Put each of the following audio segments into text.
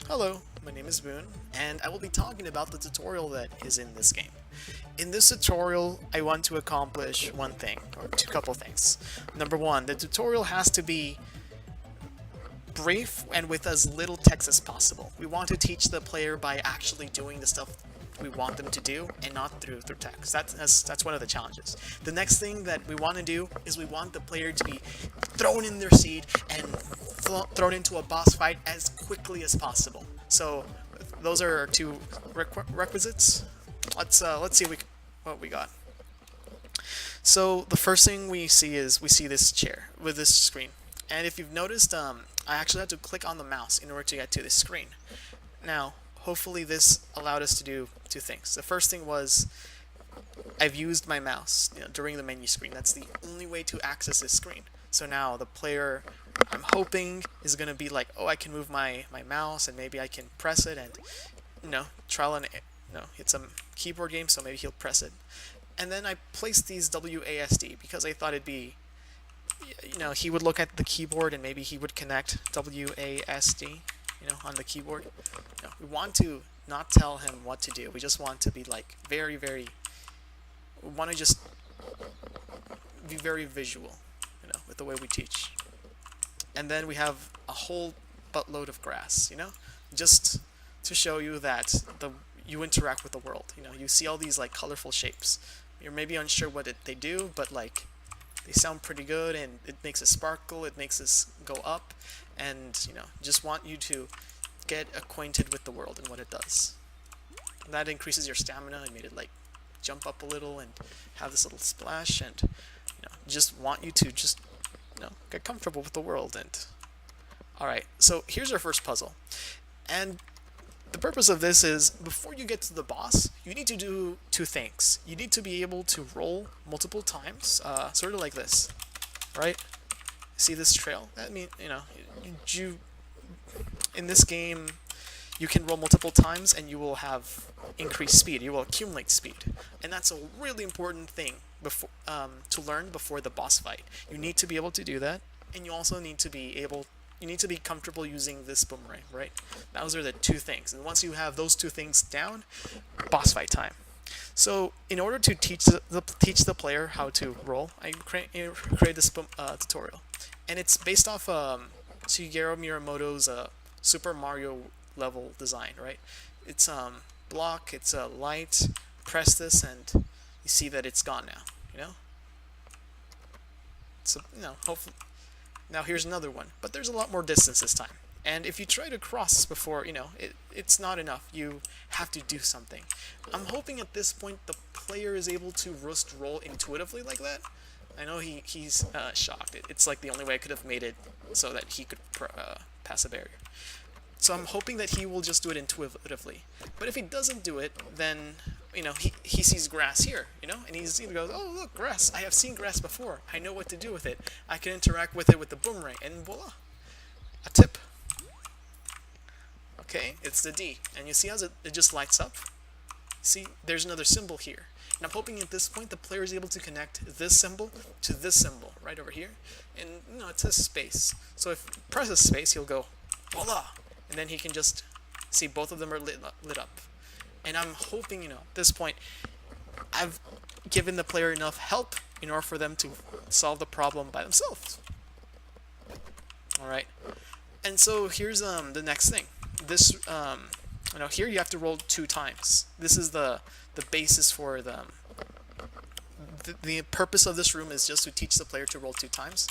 Hello, my name is Boone, and I will be talking about the tutorial that is in this game. In this tutorial, I want to accomplish one thing, or two couple things. Number one, the tutorial has to be brief and with as little text as possible. We want to teach the player by actually doing the stuff we want them to do and not through text. That's one of the challenges. The next thing that we want to do is we want the player to be thrown in their seat and thrown into a boss fight as quickly as possible. So those are our two requisites. Let's see what we got. So the first thing we see is we see this chair with this screen. And if you've noticed, I actually had to click on the mouse in order to get to this screen. Now, hopefully this allowed us to do two things. The first thing was I've used my mouse during the menu screen. That's the only way to access this screen. So now the player, I'm hoping, is going to be like, oh, I can move my mouse and maybe I can press it and, trial and, it's a keyboard game, so maybe he'll press it. And then I placed these WASD because I thought it'd be, he would look at the keyboard and maybe he would connect WASD, on the keyboard. We want to not tell him what to do. We just want to be like very, very, we want to just be very visual, with the way we teach. And then we have a whole buttload of grass, just to show you that you interact with the world. You see all these like colorful shapes. You're maybe unsure what they do, but like they sound pretty good, and it makes it sparkle. It makes us go up, and just want you to get acquainted with the world and what it does. And that increases your stamina. I made it like jump up a little and have this little splash, and just want you to just get comfortable with the world. And all right, so here's our first puzzle, and the purpose of this is before you get to the boss, you need to do two things. You need to be able to roll multiple times, sort of like this, right? See this trail? I mean, you in this game, you can roll multiple times and you will have increased speed. You will accumulate speed, and that's a really important thing before to learn before the boss fight. You need to be able to do that, and you also need to be comfortable using this boomerang, right? Those are the two things. And once you have those two things down, boss fight time. So in order to teach the player how to roll, I create this tutorial. And it's based off Shigeru Miyamoto's Super Mario level design, right? It's block, it's a light, press this, and you see that it's gone now, So, hopefully. Now here's another one, but there's a lot more distance this time. And if you try to cross before, it's not enough. You have to do something. I'm hoping at this point the player is able to just roll intuitively like that. I know he's shocked. It's like the only way I could have made it so that he could pass a barrier. So I'm hoping that he will just do it intuitively. But if he doesn't do it, then he sees grass here, and he goes, oh look, grass. I have seen grass before. I know what to do with it. I can interact with it with the boomerang, and voila, a tip. Okay, it's the D, and you see how it just lights up. See, there's another symbol here, and I'm hoping at this point the player is able to connect this symbol to this symbol right over here, and it says space. So if he presses space, he'll go voila, and then he can just see both of them are lit up. And I'm hoping, at this point, I've given the player enough help in order for them to solve the problem by themselves. Alright. And so here's the next thing. This, here you have to roll 2 times. This is the basis for the purpose of this room is just to teach the player to roll 2 times,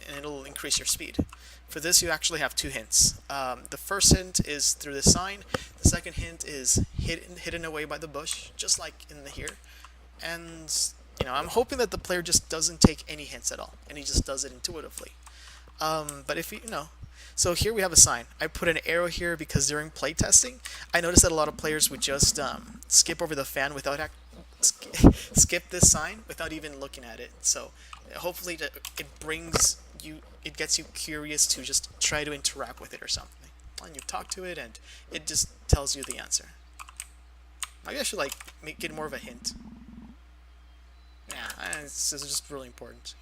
and it'll increase your speed. For this, you actually have 2 hints. The first hint is through the sign. The second hint is hidden away by the bush, just like in here. And I'm hoping that the player just doesn't take any hints at all, and he just does it intuitively. But if so here we have a sign. I put an arrow here because during playtesting, I noticed that a lot of players would just skip over the fan without skip this sign without even looking at it. So hopefully it gets you curious to just try to interact with it or something. And you talk to it, and it just tells you the answer. Maybe I should make it more of a hint. Yeah, it's just really important.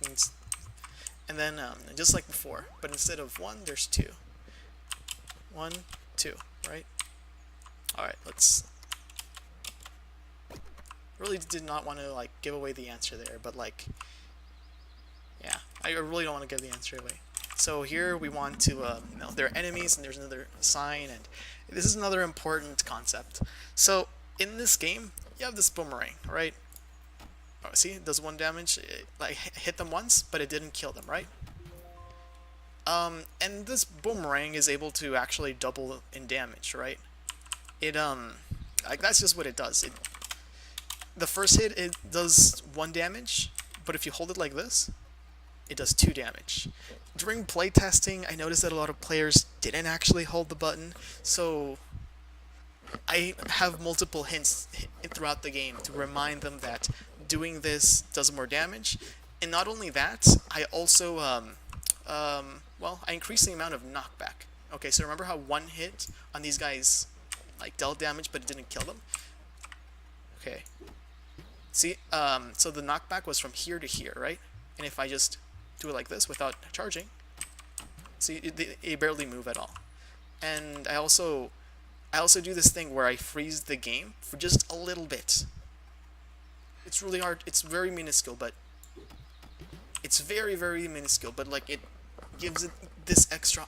And then just like before, but instead of 1, there's 2. 1, 2, right? Alright, let's... Really did not want to, like, give away the answer there, but, like... Yeah, I really don't want to give the answer away. So here we want to, you know, there are enemies and there's another sign, and this is another important concept. So, in this game, you have this boomerang, right? Oh, see, it does 1 damage. It, like, hit them once, but it didn't kill them, right? And this boomerang is able to actually double in damage, right? It, like, that's just what it does. The first hit, it does 1 damage, but if you hold it like this, it does 2 damage. During playtesting, I noticed that a lot of players didn't actually hold the button, so I have multiple hints throughout the game to remind them that doing this does more damage. And not only that, I also, well, I increased the amount of knockback. Okay, so remember how 1 hit on these guys, like, dealt damage, but it didn't kill them? Okay. See, so the knockback was from here to here, right? And if I just do it like this without charging, see, they barely move at all. And I also do this thing where I freeze the game for just a little bit. It's really hard. It's very minuscule, but it's very, very minuscule. But like, it gives it this extra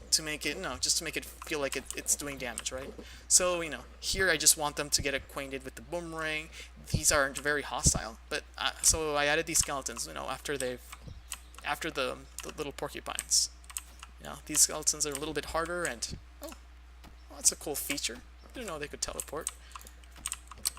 to make it, just to make it feel like it's doing damage, right? So, you know, here I just want them to get acquainted with the boomerang. These aren't very hostile, but so I added these skeletons, you know, after the little porcupines. You know, these skeletons are a little bit harder, and oh, well, that's a cool feature. I didn't know they could teleport.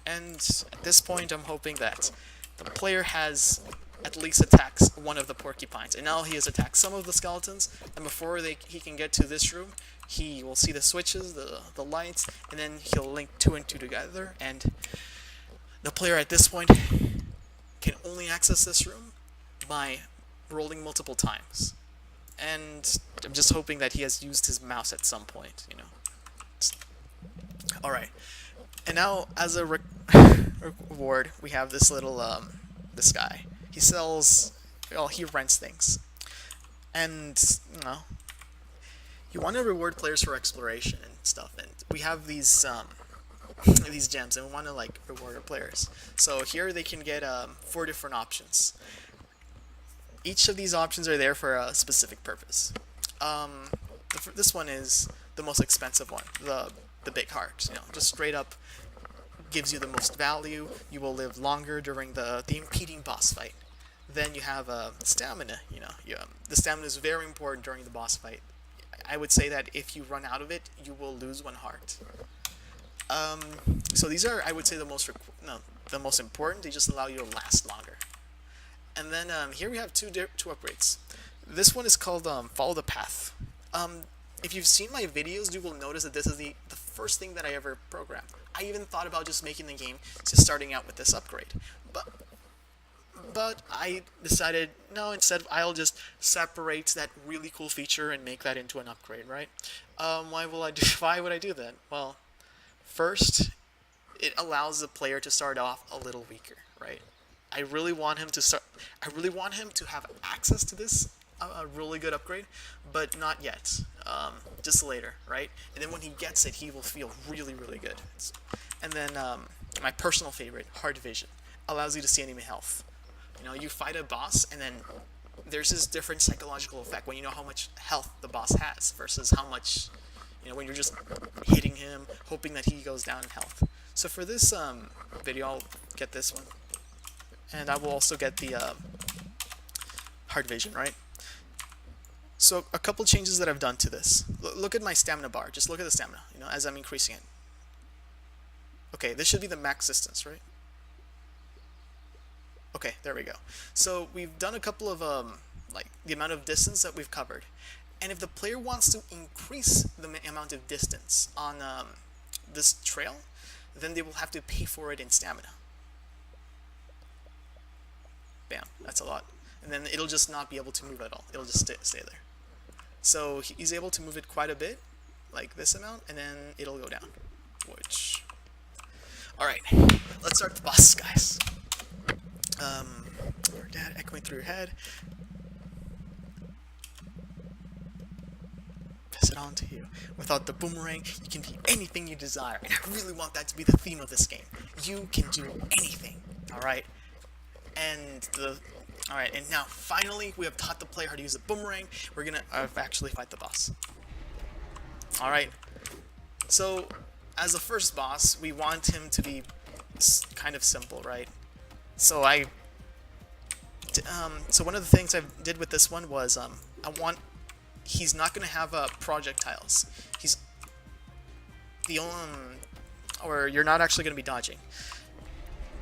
And at this point, I'm hoping that the player has at least attacks one of the porcupines. And now he has attacked some of the skeletons, and before he can get to this room, he will see the switches, the lights, and then he'll link 2 and 2 together, and the player at this point can only access this room by rolling multiple times. And I'm just hoping that he has used his mouse at some point, you know. Alright. And now, as a reward, we have this little, this guy. He sells, well, he rents things. And, you know, you want to reward players for exploration and stuff, and we have these gems, and we want to, like, reward our players. So here they can get 4 different options. Each of these options are there for a specific purpose. This one is the most expensive one, the big heart. You know, just straight up gives you the most value. You will live longer during the impeding boss fight. Then you have stamina. You know, the stamina is very important during the boss fight. I would say that if you run out of it, you will lose 1 heart. So these are, I would say, the most important. They just allow you to last longer. And then here we have two upgrades. This one is called Follow the Path. If you've seen my videos, you will notice that this is the first thing that I ever programmed. I even thought about just making the game just starting out with this upgrade. But I decided, no, instead I'll just separate that really cool feature and make that into an upgrade, right? Why would I do that? Well, first, it allows the player to start off a little weaker, right? I really want him to have access to this a really good upgrade, but not yet. Just later, right? And then when he gets it, he will feel really, really good. And then my personal favorite, Hard Vision, allows you to see enemy health. You know, you fight a boss, and then there's this different psychological effect when you know how much health the boss has versus how much, you know, when you're just hitting him, hoping that he goes down in health. So for this video, I'll get this one. And I will also get the Hard Vision, right? So a couple changes that I've done to this. Look at my stamina bar. Just look at the stamina, you know, as I'm increasing it. Okay, this should be the max distance, right? Okay, there we go. So we've done a couple of, like, the amount of distance that we've covered. And if the player wants to increase the amount of distance on this trail, then they will have to pay for it in stamina. Bam, that's a lot. And then it'll just not be able to move at all. It'll just stay there. So he's able to move it quite a bit, like this amount, and then it'll go down. Which... Alright, let's start the boss, guys. Dad echoing through your head. pass it on to you. Without the boomerang, you can be anything you desire, and I really want that to be the theme of this game. You can do anything, alright? Alright, and now finally we have taught the player how to use a boomerang. We're gonna actually fight the boss. Alright, so as the first boss, we want him to be kind of simple, right? So so one of the things I did with this one was he's not gonna have projectiles. He's the only or you're not actually gonna be dodging.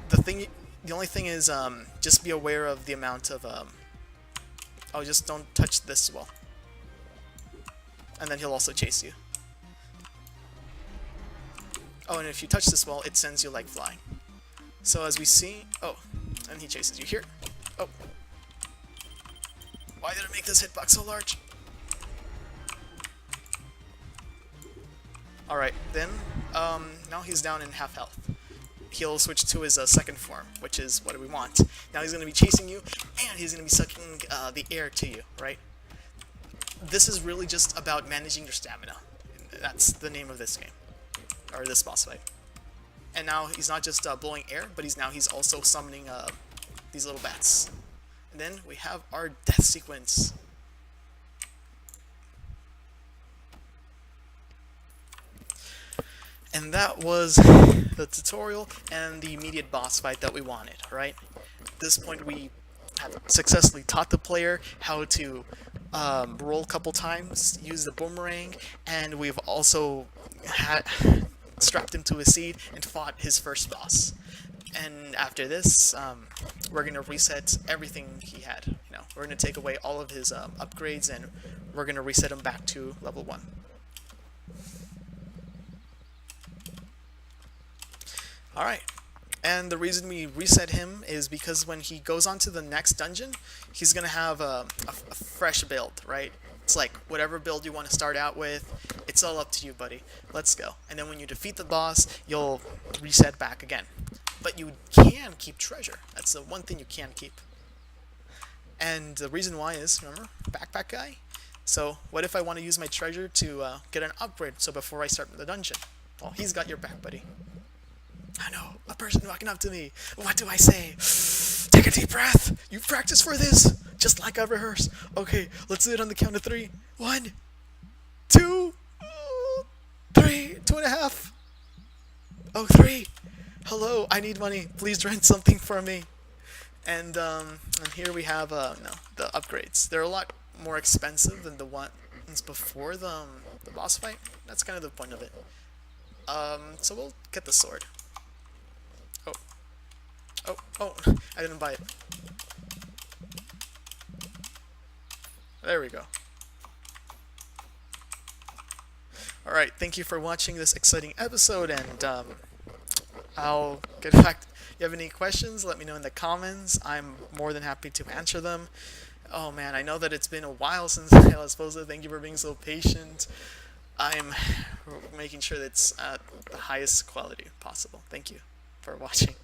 The only thing is just be aware of the amount of oh, just don't touch this wall, and then he'll also chase you. Oh, and if you touch this wall, it sends you like flying. So as we see, oh, and he chases you here. Oh, why did it make this hitbox so large? Alright, then, now he's down in half health. He'll switch to his second form, which is what we want. Now he's going to be chasing you, and he's going to be sucking the air to you, right? This is really just about managing your stamina. That's the name of this game, or this boss fight. And now he's not just blowing air, but he's also summoning these little bats. And then we have our death sequence. And that was the tutorial and the immediate boss fight that we wanted, right? At this point we have successfully taught the player how to roll a couple times, use the boomerang, and we've also strapped him to a seat and fought his first boss. And after this, we're going to reset everything he had. We're going to take away all of his upgrades, and we're going to reset him back to level 1. Alright, and the reason we reset him is because when he goes on to the next dungeon, he's going to have a fresh build, right? It's like, whatever build you want to start out with, it's all up to you, buddy. Let's go. And then when you defeat the boss, you'll reset back again. But you can keep treasure. That's the one thing you can keep. And the reason why is, remember, backpack guy? So, what if I want to use my treasure to get an upgrade, so before I start the dungeon? Well, he's got your back, buddy. I know, a person walking up to me. What do I say? Take a deep breath. You practice for this, just like I rehearsed. Okay, let's do it on the count of 3. 1, 2, 3, 2.5. Oh, 3. Hello, I need money. Please rent something for me. And here we have the upgrades. They're a lot more expensive than the ones before the boss fight. That's kind of the point of it. So we'll get the sword. Oh, I didn't buy it. There we go. Alright, thank you for watching this exciting episode, and I'll get back. If you have any questions, let me know in the comments. I'm more than happy to answer them. Oh man, I know that it's been a while since I was supposed to. Thank you for being so patient. I'm making sure that it's at the highest quality possible. Thank you for watching.